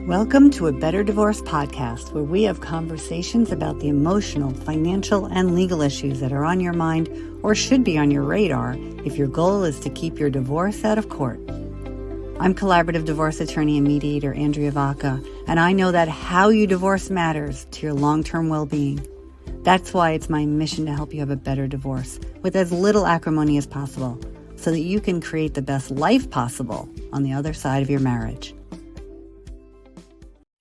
Welcome to a Better Divorce podcast, where we have conversations about the emotional, financial, and legal issues that are on your mind or should be on your radar if your goal is to keep your divorce out of court. I'm collaborative divorce attorney and mediator Andrea Vacca, and I know that how you divorce matters to your long-term well-being. That's why it's my mission to help you have a better divorce with as little acrimony as possible, so that you can create the best life possible on the other side of your marriage.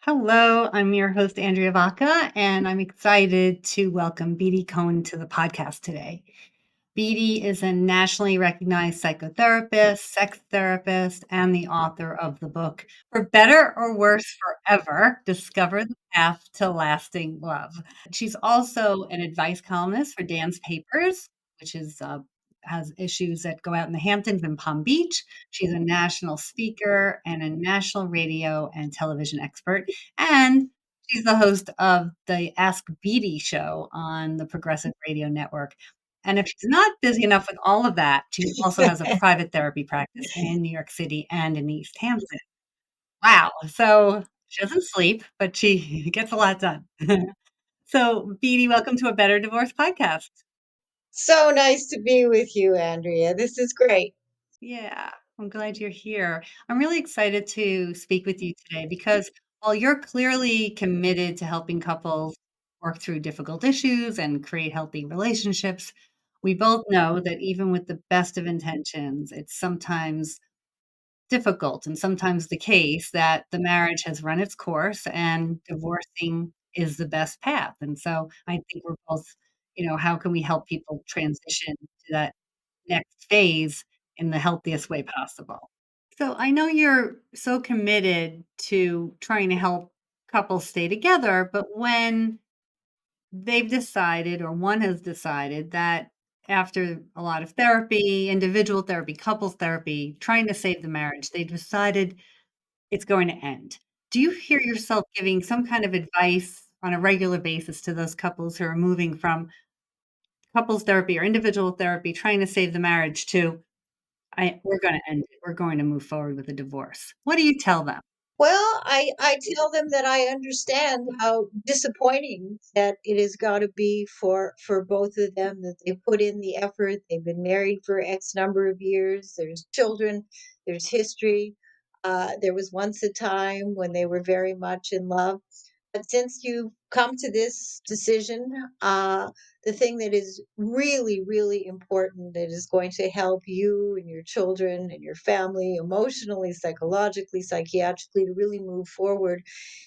Hello, I'm your host, Andrea Vacca, and I'm excited to welcome Beatty Cohan to the podcast today. Beatty is a nationally recognized psychotherapist, sex therapist, and the author of the book, For Better or Worse Forever, Discover the Path to Lasting Love. She's also an advice columnist for Dan's Papers, which has issues that go out in the Hamptons and Palm Beach. She's a national speaker and a national radio and television expert. And she's the host of the Ask Beatty show on the Progressive Radio Network. And if she's not busy enough with all of that, she also has a private therapy practice in New York City and in East Hampton. Wow. So she doesn't sleep, but she gets a lot done. So, Beatty, welcome to a Better Divorce podcast. So nice to be with you, Andrea. This is great. Yeah, I'm glad you're here. I'm really excited to speak with you today because while you're clearly committed to helping couples work through difficult issues and create healthy relationships, we both know that even with the best of intentions, it's sometimes difficult and sometimes the case that the marriage has run its course and divorcing is the best path. And so I think we're both, how can we help people transition to that next phase in the healthiest way possible? So I know you're so committed to trying to help couples stay together, but when they've decided or one has decided that after a lot of therapy, individual therapy, couples therapy, trying to save the marriage, they decided it's going to end. Do you hear yourself giving some kind of advice on a regular basis to those couples who are moving from couples therapy or individual therapy, trying to save the marriage to, we're going to end it. We're going to move forward with a divorce. What do you tell them? Well, I tell them that I understand how disappointing that it has got to be for both of them, that they put in the effort. They've been married for X number of years. There's children, there's history. There was once a time when they were very much in love. But since you've come to this decision, the thing that is really, really important that is going to help you and your children and your family emotionally, psychologically, psychiatrically to really move forward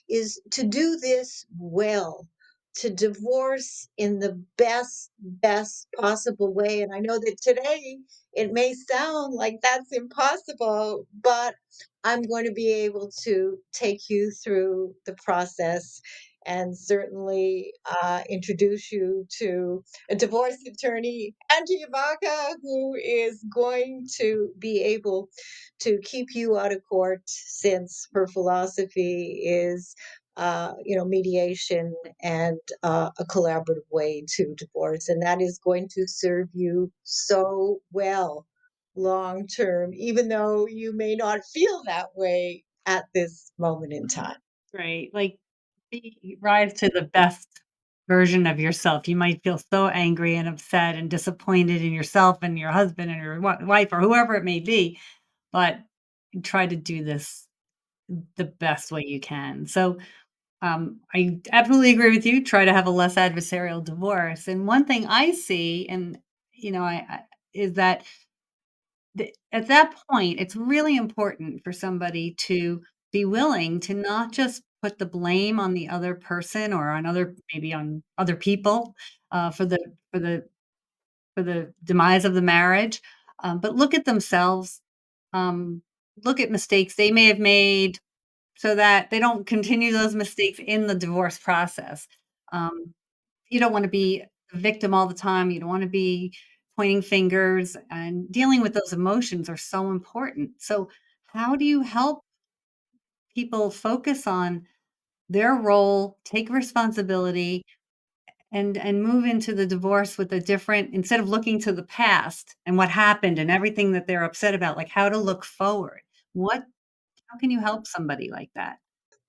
is to do this well, to divorce in the best possible way. And I know that today it may sound like that's impossible, but I'm going to be able to take you through the process and certainly introduce you to a divorce attorney, Andrea Vacca, who is going to be able to keep you out of court, since her philosophy is mediation and a collaborative way to divorce. And that is going to serve you so well long term, even though you may not feel that way at this moment in time. Right. Like rise to the best version of yourself. You might feel so angry and upset and disappointed in yourself and your husband and your wife or whoever it may be, but try to do this the best way you can. So I absolutely agree with you. Try to have a less adversarial divorce. And one thing I see, and is that at that point, it's really important for somebody to be willing to not just put the blame on the other person or on maybe on other people for for the the demise of the marriage, but look at themselves, um, look at mistakes they may have made, so that they don't continue those mistakes in the divorce process. Um, you don't want to be a victim all the time. You don't want to be pointing fingers, and dealing with those emotions are so important. So, how do you help people focus on their role, take responsibility, and move into the divorce with a different, instead of looking to the past and what happened and everything that they're upset about, like how to look forward? What How can you help somebody like that?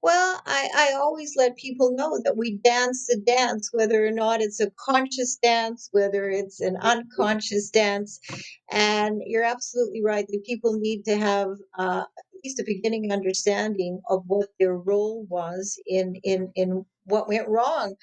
Well, I always let people know that we dance the dance, whether or not it's a conscious dance, whether it's an unconscious dance. And you're absolutely right that people need to have at least a beginning understanding of what their role was in what went wrong.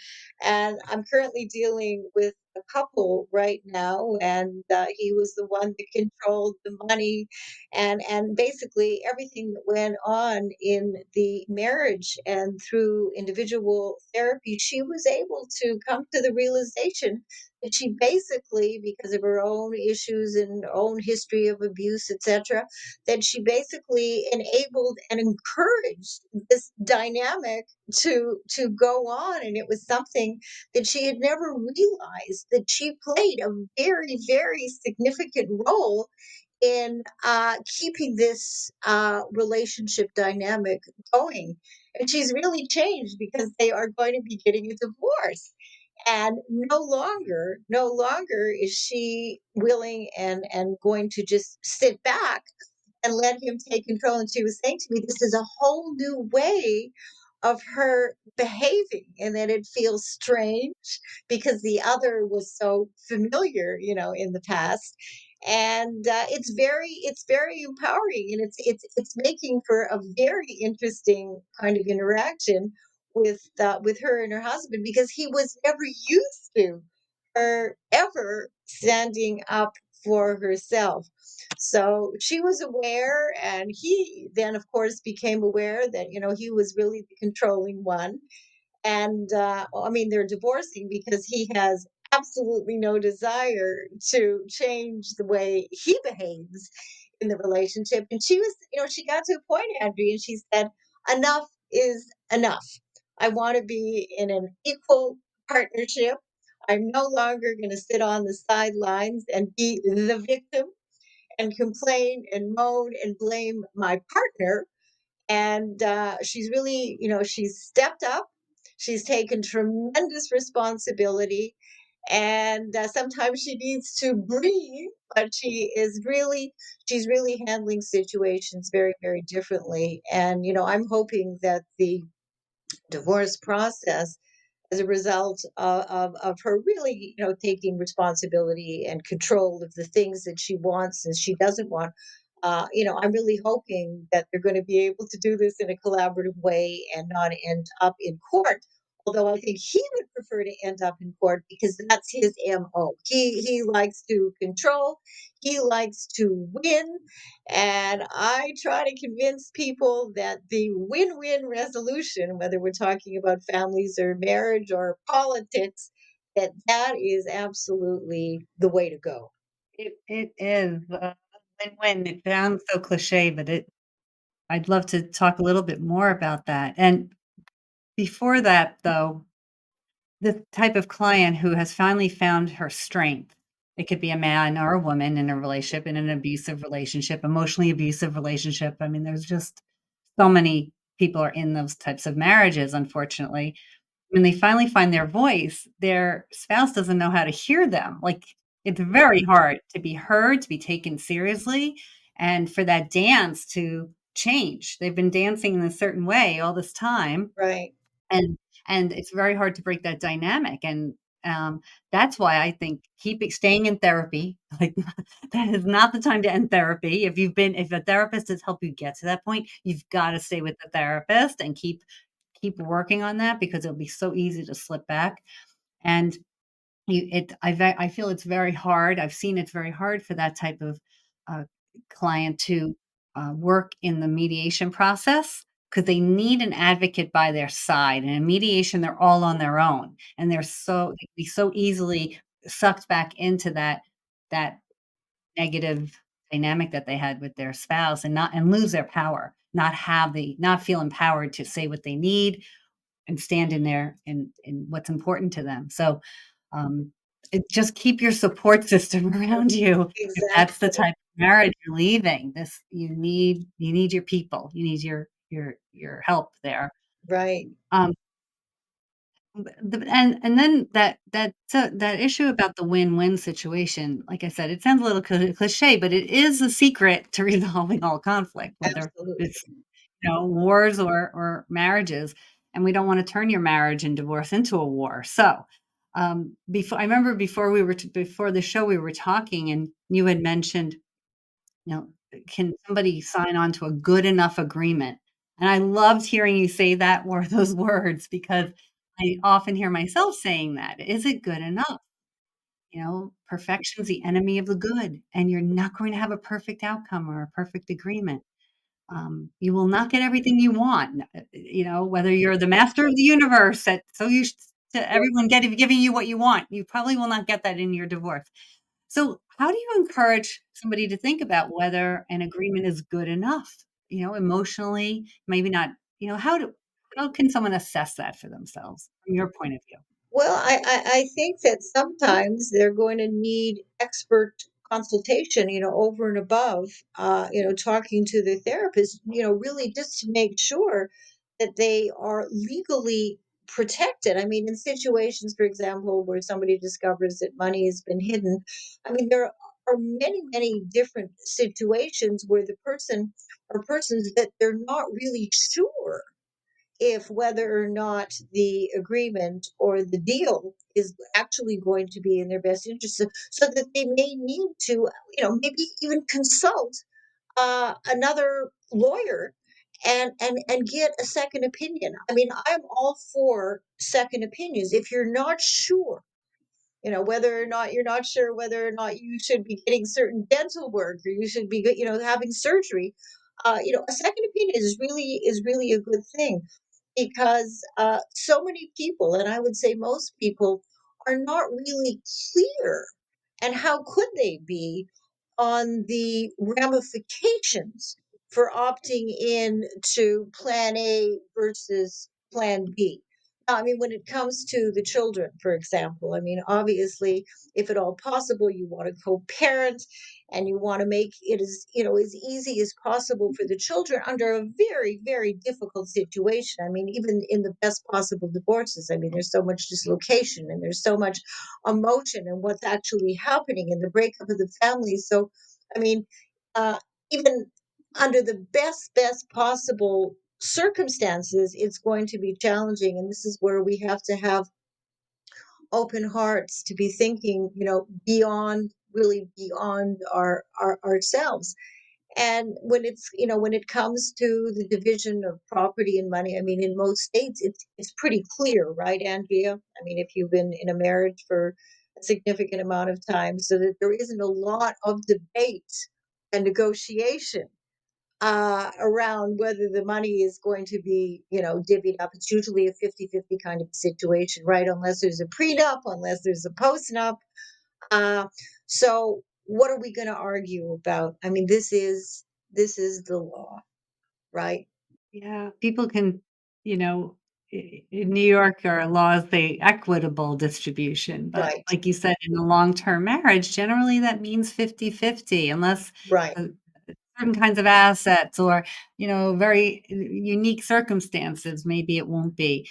And I'm currently dealing with a couple right now, and he was the one that controlled the money and basically everything that went on in the marriage. And through individual therapy, she was able to come to the realization that she basically, because of her own issues and own history of abuse, etc., that she basically enabled and encouraged this dynamic to go on. And it was something that she had never realized that she played a very, very significant role in keeping this relationship dynamic going. And she's really changed because they are going to be getting a divorce. And no longer is she willing and going to just sit back and let him take control. And she was saying to me, this is a whole new way of her behaving, and that it feels strange because the other was so familiar, in the past. And it's very empowering, and it's making for a very interesting kind of interaction with her and her husband, because he was never used to her ever standing up for herself. So she was aware, and he then, of course, became aware that, he was really the controlling one. And I mean, they're divorcing because he has absolutely no desire to change the way he behaves in the relationship. And she got to a point, Andrea, and she said, enough is enough. I want to be in an equal partnership. I'm no longer going to sit on the sidelines and be the victim and complain and moan and blame my partner. And she's really, she's stepped up. She's taken tremendous responsibility. And sometimes she needs to breathe, but she's really handling situations very, very differently. And, I'm hoping that the divorce process, as a result of her really, taking responsibility and control of the things that she wants and she doesn't want. I'm really hoping that they're going to be able to do this in a collaborative way and not end up in court. Although I think he would prefer to end up in court because that's his MO. He likes to control, he likes to win, and I try to convince people that the win win resolution, whether we're talking about families or marriage or politics, that is absolutely the way to go. It is, win-win. It sounds so cliché, but I'd love to talk a little bit more about that. And before that, though, the type of client who has finally found her strength. It could be a man or a woman in a relationship, in an abusive relationship, emotionally abusive relationship. I mean, there's just so many people are in those types of marriages, unfortunately. When they finally find their voice, their spouse doesn't know how to hear them. Like, it's very hard to be heard, to be taken seriously, and for that dance to change. They've been dancing in a certain way all this time, Right. and it's very hard to break that dynamic. And um, that's why I think keep staying in therapy. Like, that is not the time to end therapy. If a therapist has helped you get to that point, you've got to stay with the therapist and keep working on that, because it'll be so easy to slip back. And I feel it's very hard. I've seen it's very hard for that type of uh, client to work in the mediation process, because they need an advocate by their side. And in mediation, they're all on their own, and they can be so easily sucked back into that negative dynamic that they had with their spouse, and lose their power, not feel empowered to say what they need and stand in there in what's important to them. So, um, just keep your support system around you. If that's the Exactly. type of marriage you're leaving, this you need your people. You need your help there. Right. Um, and then that issue about the win-win situation, like I said, it sounds a little cliche, but it is a secret to resolving all conflict, whether it's Absolutely. wars or marriages, and we don't wanna turn your marriage and divorce into a war. So, before I remember before the show, we were talking, and you had mentioned, you know, can somebody sign on to a good enough agreement? And I loved hearing you say that word those words because I often hear myself saying that. Is it good enough? Perfection's the enemy of the good, and you're not going to have a perfect outcome or a perfect agreement. You will not get everything you want, whether you're the master of the universe at so used to everyone giving you what you want, you probably will not get that in your divorce. So, how do you encourage somebody to think about whether an agreement is good enough? Emotionally, maybe not, how can someone assess that for themselves from your point of view? Well, I think that sometimes they're going to need expert consultation, over and above, talking to their therapist, really just to make sure that they are legally protected. I mean, in situations, for example, where somebody discovers that money has been hidden, I mean, there are many, many different situations where the person or persons that they're not really sure if whether or not the agreement or the deal is actually going to be in their best interest, so that they may need to, maybe even consult another lawyer and get a second opinion. I mean, I'm all for second opinions. If you're not sure, whether or not you're not sure whether or not you should be getting certain dental work or you should be, having surgery, a second opinion is really a good thing, because so many people, and I would say most people, are not really clear. And how could they be on the ramifications for opting in to plan A versus plan B? Now, I mean, when it comes to the children, for example, I mean, obviously, if at all possible, you want to co-parent and you want to make it as easy as possible for the children under a very, very difficult situation. I mean, even in the best possible divorces, I mean, there's so much dislocation and there's so much emotion and what's actually happening in the breakup of the family. So, I mean, uh, even under the best possible circumstances, it's going to be challenging, and this is where we have to have open hearts to be thinking, beyond, really beyond our ourselves. And when it comes to the division of property and money, I mean, in most states, it's pretty clear, right, Andrea? I mean, if you've been in a marriage for a significant amount of time, so that there isn't a lot of debate and negotiation around whether the money is going to be, divvied up. It's usually a 50-50 kind of situation, right? Unless there's a prenup, unless there's a postnup. Uh, so what are we going to argue about? I mean, this is the law, right? Yeah, people can, in New York, our laws say equitable distribution, but Right, like you said, in a long-term marriage, generally that means 50-50, unless right. uh, certain kinds of assets or, very unique circumstances, maybe it won't be.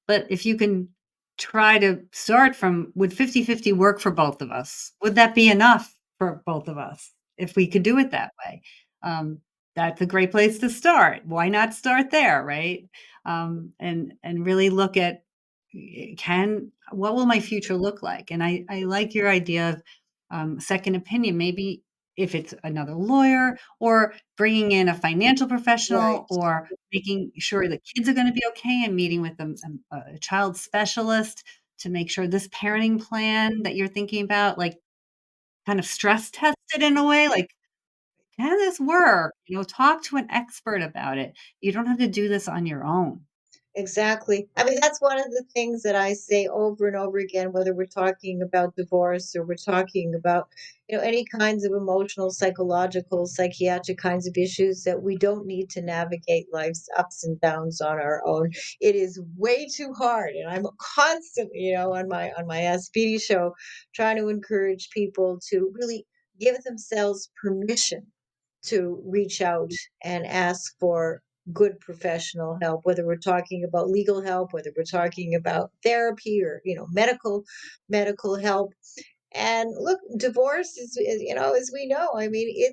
But if you can try to start from, would 50-50 work for both of us? Would that be enough for both of us if we could do it that way? Um, that's a great place to start. Why not start there, right? And really look at, can what will my future look like? And I like your idea of second opinion. Maybe if it's another lawyer or bringing in a financial professional Right. or making sure the kids are going to be okay and meeting with a child specialist to make sure this parenting plan that you're thinking about, like, kind of stress tested in a way, like, can this work? Talk to an expert about it. You don't have to do this on your own. Exactly. I mean, that's one of the things that I say over and over again, whether we're talking about divorce or we're talking about, any kinds of emotional, psychological, psychiatric kinds of issues, that we don't need to navigate life's ups and downs on our own. It is way too hard. And I'm constantly, on my SPD show, trying to encourage people to really give themselves permission to reach out and ask for good professional help, whether we're talking about legal help, whether we're talking about therapy or, medical help. And look, divorce is, as we know, I mean,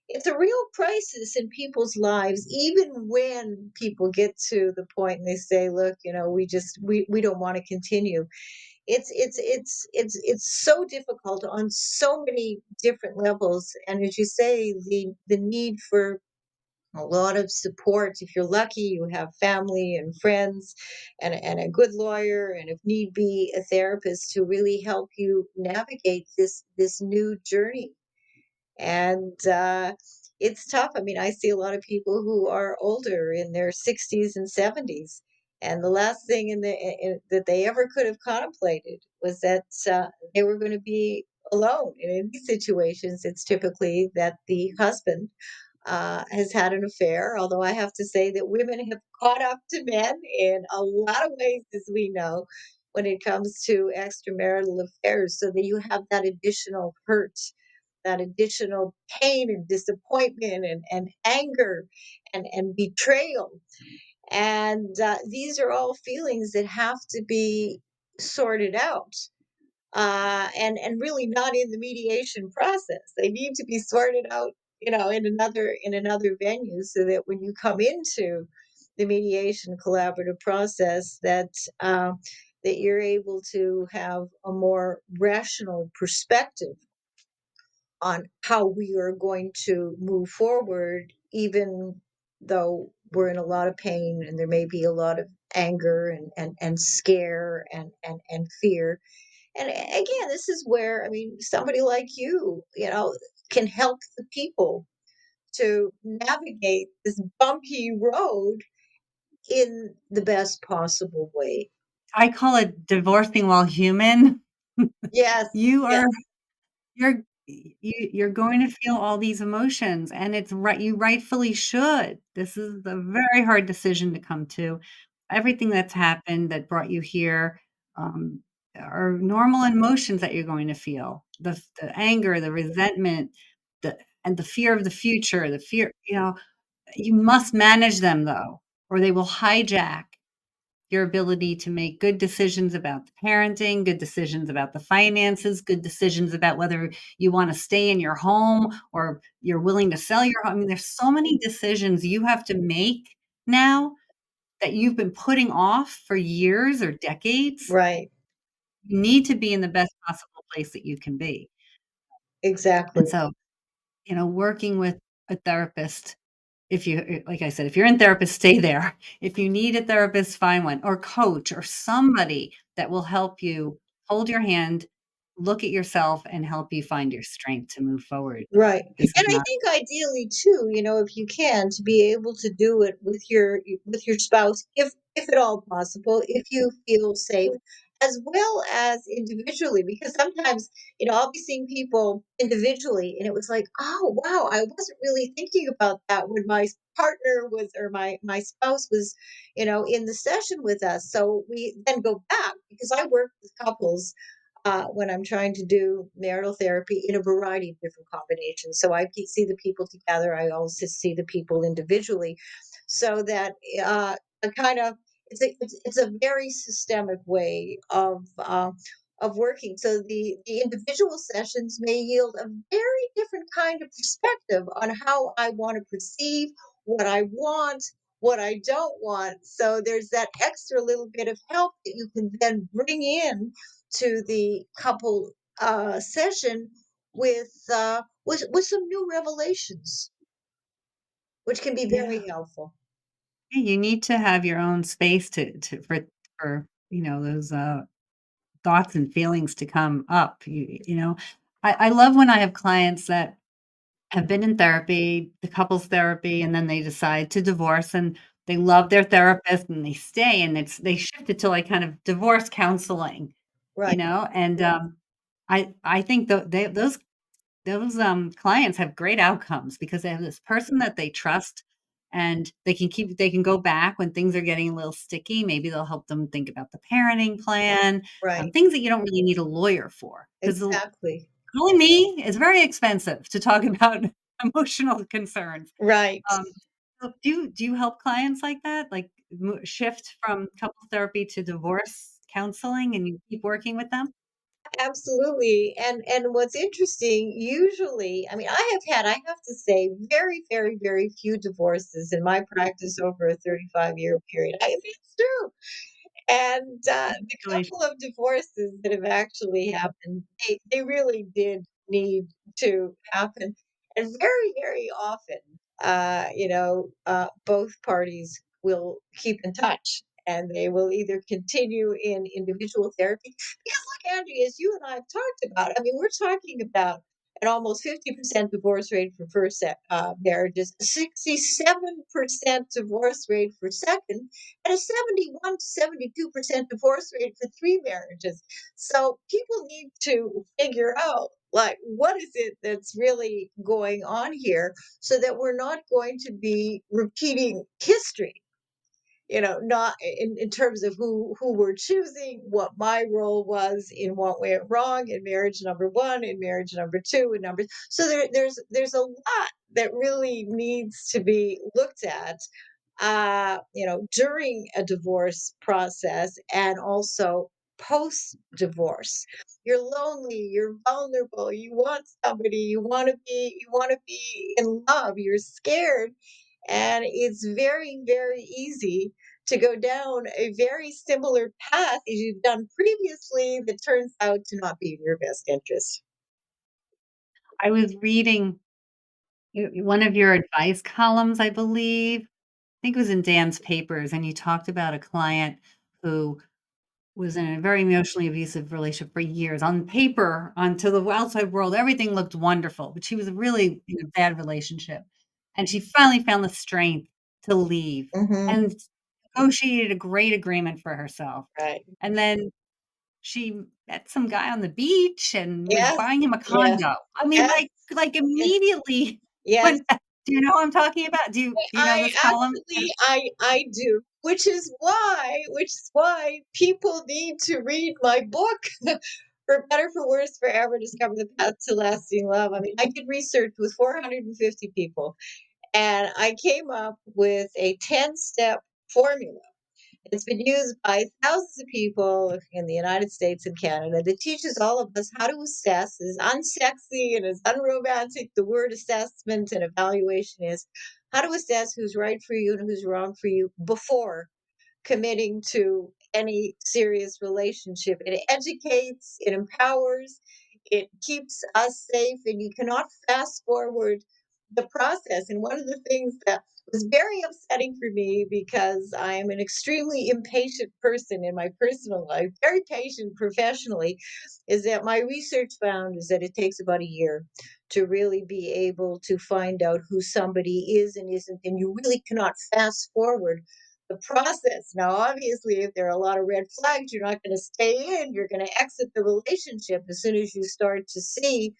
it's a real crisis in people's lives, even when people get to the point and they say, look, we don't want to continue. It's so difficult on so many different levels. And as you say, the need for a lot of support. If you're lucky, you have family and friends and a good lawyer, and if need be, a therapist to really help you navigate this new journey. And it's tough. I mean, I see a lot of people who are older in their 60s and 70s, and the last thing that they ever could have contemplated was that they were going to be alone. And in these situations, it's typically that the husband has had an affair, although I have to say that women have caught up to men in a lot of ways, as we know, when it comes to extramarital affairs, so that you have that additional hurt, that additional pain and disappointment and anger and betrayal. And these are all feelings that have to be sorted out, and really not in the mediation process. They need to be sorted out, in another venue, so that when you come into the mediation collaborative process, that you're able to have a more rational perspective on how we are going to move forward, even though we're in a lot of pain and there may be a lot of anger and scare and fear. And again, this is where, I mean, somebody like you can help the people to navigate this bumpy road in the best possible way. I call it divorcing while human. Yes, You yes, are you're going to feel all these emotions, and it's right you rightfully should. This is a very hard decision to come to. Everything that's happened that brought you here, um, are normal emotions that you're going to feel. The anger, the resentment, the fear of the future, the fear, you must manage them though, or they will hijack your ability to make good decisions about the parenting, good decisions about the finances, good decisions about whether you want to stay in your home or you're willing to sell your home. I mean, there's so many decisions you have to make now that you've been putting off for years or decades. right, You need to be in the best possible place that you can be. exactly, And so, working with a therapist, if you like I said, if you're in therapist, stay there. If you need a therapist, find one or coach or somebody that will help you hold your hand, look at yourself, and help you find your strength to move forward. right. This is And I not think ideally too, if you can, to be able to do it with your spouse, if at all possible, if you feel safe, as well as individually, because sometimes, I'll be seeing people individually and it was like, oh wow, I wasn't really thinking about that when my partner was, or my spouse was, in the session with us. So we then go back, because I work with couples when I'm trying to do marital therapy in a variety of different combinations. So I see the people together. I also see the people individually, so that a kind of it's a very systemic way of working. So the individual sessions may yield a very different kind of perspective on how I want to perceive what I want, what I don't want. So there's that extra little bit of help that you can then bring in to the couple session with some new revelations, which can be yeah. very helpful. You need to have your own space for, those, thoughts and feelings to come up. I love when I have clients that have been in therapy, the couples therapy, and then they decide to divorce, and they love their therapist, and they stay, and they shift it to, like, kind of divorce counseling, Right, and, I think those clients have great outcomes because they have this person that they trust, and they can go back when things are getting a little sticky. Maybe they'll help them think about the parenting plan, right, things that you don't really need a lawyer for, 'cause exactly, calling me is very expensive to talk about emotional concerns. right. Um, so do you help clients like that? Like, shift from couples therapy to divorce counseling, and you keep working with them? Absolutely. And what's interesting, usually, I mean, I have to say, very, very, very few divorces in my practice over a 35-year period. I mean, it's true. And the Congratulations. couple of divorces that have actually happened, they really did need to happen. And very, very often, both parties will keep in touch and they will either continue in individual therapy. Because, look, Andy, as you and I have talked about, I mean, we're talking about an almost 50% divorce rate for marriages, a 67% divorce rate for second, and a 71 to 72% divorce rate for three marriages. So people need to figure out, like, what is it that's really going on here, so that we're not going to be repeating history, not in terms of who we're choosing, what my role was in what went wrong in marriage number one, in marriage number two, and number. So there's a lot that really needs to be looked at, during a divorce process and also post divorce. You're lonely, you're vulnerable, you want somebody, you want to be in love, you're scared, and it's very, very easy to go down a very similar path as you've done previously that turns out to not be in your best interest. I was reading one of your advice columns, I believe. I think it was in Dan's papers, and you talked about a client who was in a very emotionally abusive relationship for years. On paper, on to the outside world, everything looked wonderful, but she was really in a bad relationship. And she finally found the strength to leave Hmm. and negotiated a great agreement for herself. Right. And then she met some guy on the beach and was Yes. buying him a Yes. condo. I mean, Yes. like Yes. immediately Yes. went back. Do you know what I'm talking about? Do you know I this column? actually I do, which is why people need to read my book. For better, for worse, forever, discover the path to lasting love. I mean, I did research with 450 people, and I came up with a 10-step formula. It's been used by thousands of people in the United States and Canada that teaches all of us how to assess, as unsexy and as unromantic the word assessment and evaluation is, how to assess who's right for you and who's wrong for you before committing to any serious relationship. It educates, it empowers, it keeps us safe, and you cannot fast forward the process. And one of the things that was very upsetting for me, because I am an extremely impatient person in my personal life, very patient professionally, is that my research found is that it takes about a year to really be able to find out who somebody is and isn't, and you really cannot fast forward the process. Now, obviously, if there are a lot of red flags, you're not going to stay in. You're going to exit the relationship as soon as you start to see,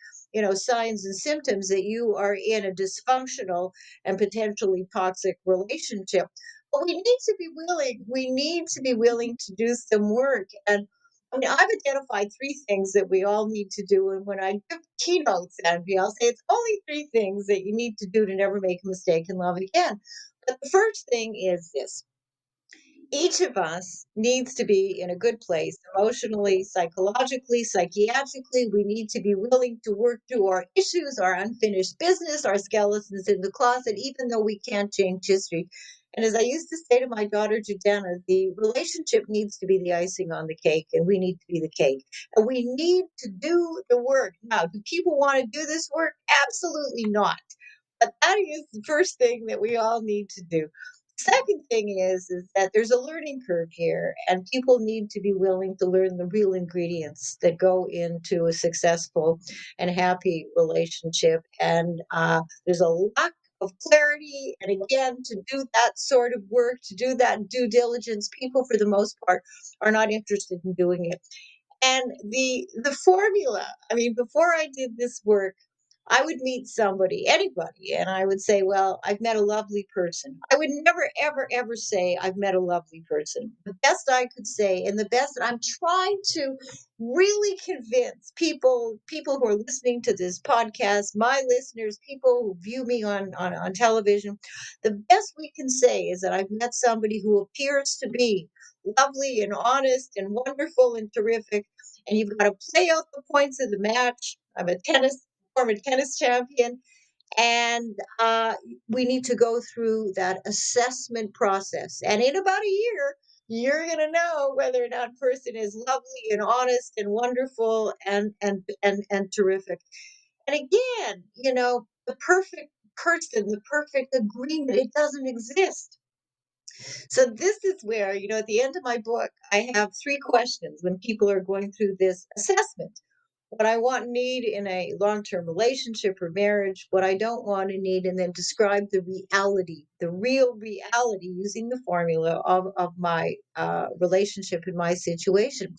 signs and symptoms that you are in a dysfunctional and potentially toxic relationship. But we need to be willing. We need to be willing to do some work. And I mean, I've identified three things that we all need to do. And when I give keynotes, Andrea, I'll say it's only three things that you need to do to never make a mistake in love again. But the first thing is this: each of us needs to be in a good place emotionally, psychologically, psychiatrically. We need to be willing to work through our issues, our unfinished business, our skeletons in the closet, even though we can't change history. And as I used to say to my daughter Jordana, the relationship needs to be the icing on the cake, and we need to be the cake. And we need to do the work. Now, do people want to do this work? Absolutely not. But that is the first thing that we all need to do. Second thing is that there's a learning curve here, and people need to be willing to learn the real ingredients that go into a successful and happy relationship. And there's a lack of clarity. And again, to do that sort of work, to do that due diligence, people for the most part are not interested in doing it. And the formula, I mean, before I did this work, I would meet somebody, anybody, and I would say, "Well, I've met a lovely person." I would never, ever, ever say, "I've met a lovely person." The best I could say, and the best I'm trying to really convince people who are listening to this podcast, my listeners, people who view me on television, the best we can say is that I've met somebody who appears to be lovely and honest and wonderful and terrific, and you've got to play out the points of the match. I'm a former tennis champion, and we need to go through that assessment process. And in about a year, you're going to know whether or not person is lovely and honest and wonderful and terrific. And again, the perfect person, the perfect agreement, it doesn't exist. So this is where, at the end of my book, I have three questions when people are going through this assessment: what I want and need in a long-term relationship or marriage, what I don't want and need, and then describe the reality, the real reality, using the formula of my relationship and my situation.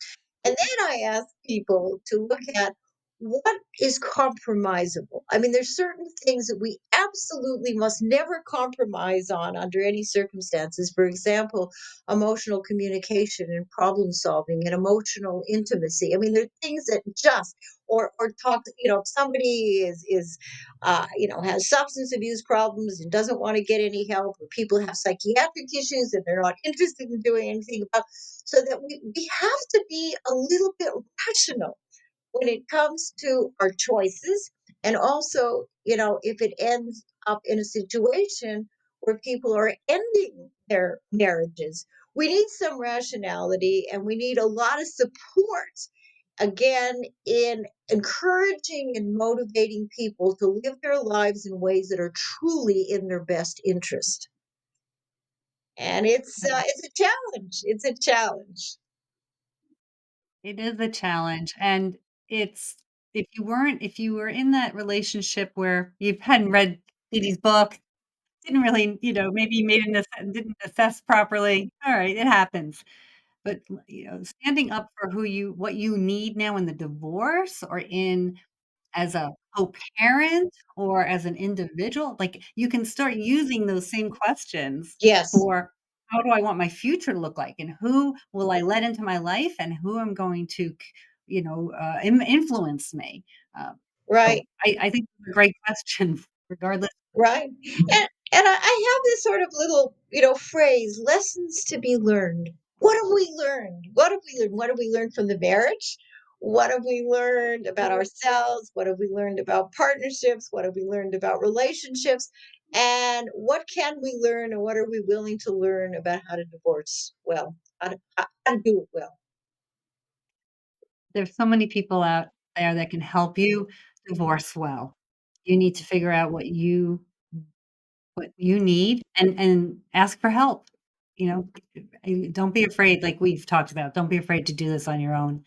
And then I ask people to look at what is compromisable. I mean, there's certain things that we absolutely must never compromise on under any circumstances. For example, emotional communication and problem solving and emotional intimacy. I mean, there are things that just or talk, if somebody has substance abuse problems and doesn't want to get any help, or people have psychiatric issues and they're not interested in doing anything about, so that we have to be a little bit rational when it comes to our choices. And also, if it ends up in a situation where people are ending their marriages, we need some rationality and we need a lot of support, again, in encouraging and motivating people to live their lives in ways that are truly in their best interest. And it's a challenge. It's a challenge. It is a challenge, and it's if you were in that relationship where you hadn't read Beatty's book, didn't really, maybe made an didn't assess properly, alright, it happens. But, standing up for what you need now in the divorce or in as a co-parent or as an individual, like, you can start using those same questions Yes. for, "How do I want my future to look like, and who will I let into my life, and who am going to influence me?" So Right. I think it's a great question regardless. Right. And I have this sort of little, phrase, lessons to be learned. What have we learned? What have we learned? What have we learned from the marriage? What have we learned about ourselves? What have we learned about partnerships? What have we learned about relationships? And what can we learn, and what are we willing to learn about how to divorce well, how to do it well? There's so many people out there that can help you divorce well. You need to figure out what you need and ask for help. You know, don't be afraid, like we've talked about, don't be afraid to do this on your own.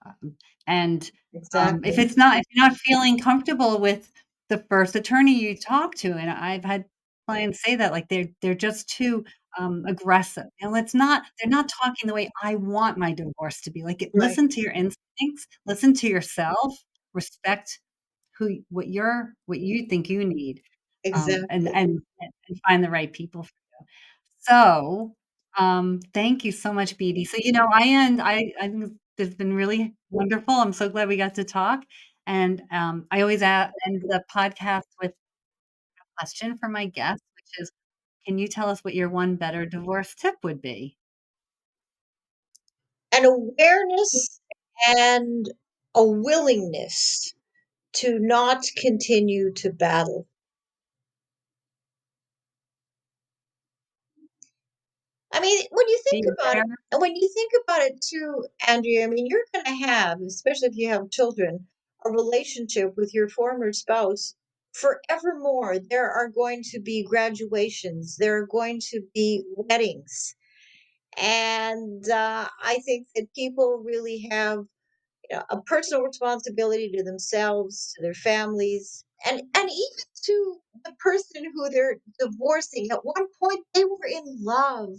Um, and, if Exactly. it's not if you're not feeling comfortable with the first attorney you talk to, and I've had clients say that, like, they're just too, aggressive. It's not they're not talking the way I want my divorce to be. Like, Right. listen to your instincts, listen to yourself, respect what you think you need, Exactly. and find the right people for you. So, thank you so much, Beatty. So, I think this has been really wonderful. I'm so glad we got to talk, and, I always end the podcast with a question for my guests, which is, can you tell us what your one better divorce tip would be? An awareness and a willingness to not continue to battle. I mean, Be aware. when you think about it too, Andrea, I mean, you're going to have, especially if you have children, a relationship with your former spouse forevermore. There are going to be graduations, there are going to be weddings. And I think that people really have, a personal responsibility to themselves, to their families, and even to the person who they're divorcing. At one point, they were in love.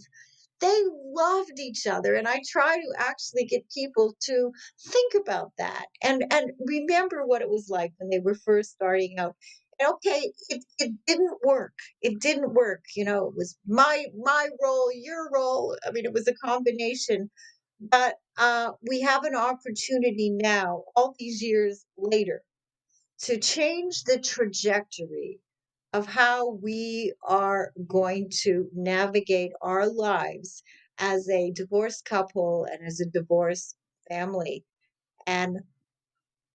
they loved each other. And I try to actually get people to think about that and remember what it was like when they were first starting out. And okay, it didn't work. It didn't work. It was my role, your role. I mean, it was a combination. But we have an opportunity now, all these years later, to change the trajectory of how we are going to navigate our lives as a divorced couple and as a divorced family. And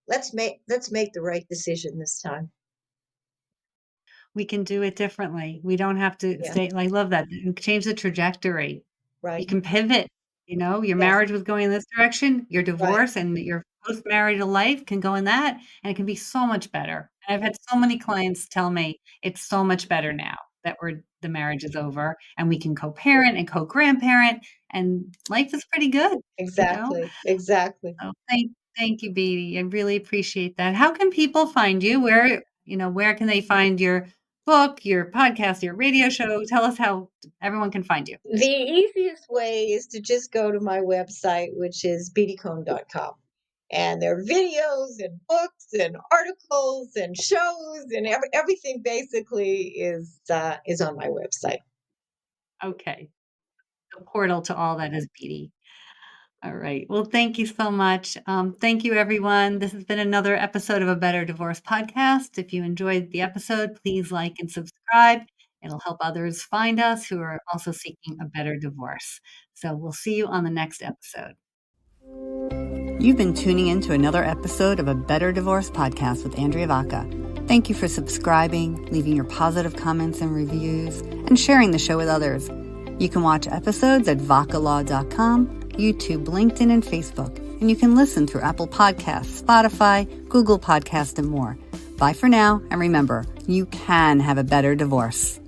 let's make the right decision this time. We can do it differently. We don't have to Yeah, stay I love that. Change the trajectory. You right. can pivot, your Yes, marriage was going in this direction, your right. divorce and your post-marital life can go in that, and it can be so much better. And I've had so many clients tell me it's so much better now that the marriage is over and we can co-parent and co-grandparent, and life is pretty good, you know? Exactly. Exactly. So thank you, Beatty. I really appreciate that. How can people find you? Where can they find your book, your podcast, your radio show? Tell us how everyone can find you. The easiest way is to just go to my website, which is beattycohan.com. And there are videos and books and articles and shows and everything basically is on my website. Okay. The portal to all that is Beatty. All right. Well, thank you so much. Thank you, everyone. This has been another episode of A Better Divorce podcast. If you enjoyed the episode, please like and subscribe. It'll help others find us who are also seeking a better divorce. So we'll see you on the next episode. You've been tuning in to another episode of A Better Divorce podcast with Andrea Vacca. Thank you for subscribing, leaving your positive comments and reviews, and sharing the show with others. You can watch episodes at vaccalaw.com, YouTube, LinkedIn, and Facebook. And you can listen through Apple Podcasts, Spotify, Google Podcasts, and more. Bye for now, and remember, you can have a better divorce.